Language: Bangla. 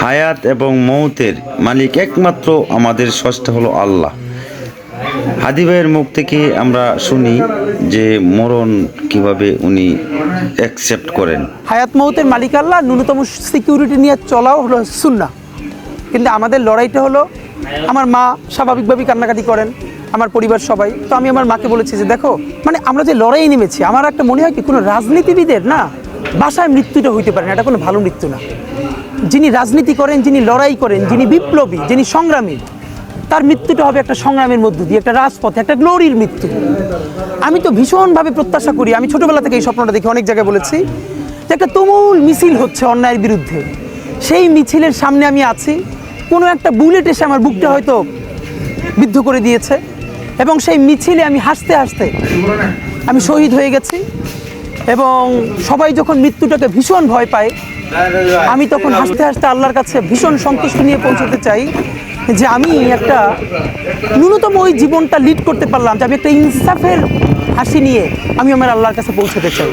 হায়াত এবং মৌতের মালিক একমাত্র আমাদের স্রষ্টা হলো আল্লাহ। হাদি ভাইয়ের মুখ থেকে আমরা শুনি যে মরণ কিভাবে উনি অ্যাকসেপ্ট করেন। হায়াত মৌতের মালিক আল্লাহ, ন্যূনতম সিকিউরিটি নিয়ে চলাও হলো সুন্নাহ। কিন্তু আমাদের লড়াইটা হলো, আমার মা স্বাভাবিকভাবেই কান্নাকাটি করেন, আমার পরিবার সবাই। তো আমি আমার মাকে বলেছি যে দেখো, মানে আমরা যে লড়াই নেমেছি, আমার একটা মনে হয় কি কোনো রাজনীতিবিদের না বাসায় মৃত্যুটা হইতে পারে না, এটা কোনো ভালো মৃত্যু না। যিনি রাজনীতি করেন, যিনি লড়াই করেন, যিনি বিপ্লবী, যিনি সংগ্রামী, তার মৃত্যুটা হবে একটা সংগ্রামের মধ্য দিয়ে, একটা রাজপথে, একটা গ্লোরির মৃত্যু। আমি তো ভীষণভাবে প্রত্যাশা করি, আমি ছোটোবেলা থেকে এই স্বপ্নটা দেখি, অনেক জায়গায় বলেছি যে একটা তুমুল মিছিল হচ্ছে অন্যায়ের বিরুদ্ধে, সেই মিছিলের সামনে আমি আছি, কোনো একটা বুলেট এসে আমার বুকটা হয়তো বিদ্ধ করে দিয়েছে, এবং সেই মিছিলে আমি হাসতে হাসতে আমি শহীদ হয়ে গেছি। এবং সবাই যখন মৃত্যুটাকে ভীষণ ভয় পায়, আমি তখন হাসতে হাসতে আল্লাহর কাছে ভীষণ সন্তুষ্ট নিয়ে পৌঁছতে চাই যে আমি একটা ন্যূনতম ওই জীবনটা লিড করতে পারলাম, যে আমি একটা ইনসাফের হাসি নিয়ে আমি আমার আল্লাহর কাছে পৌঁছতে চাই।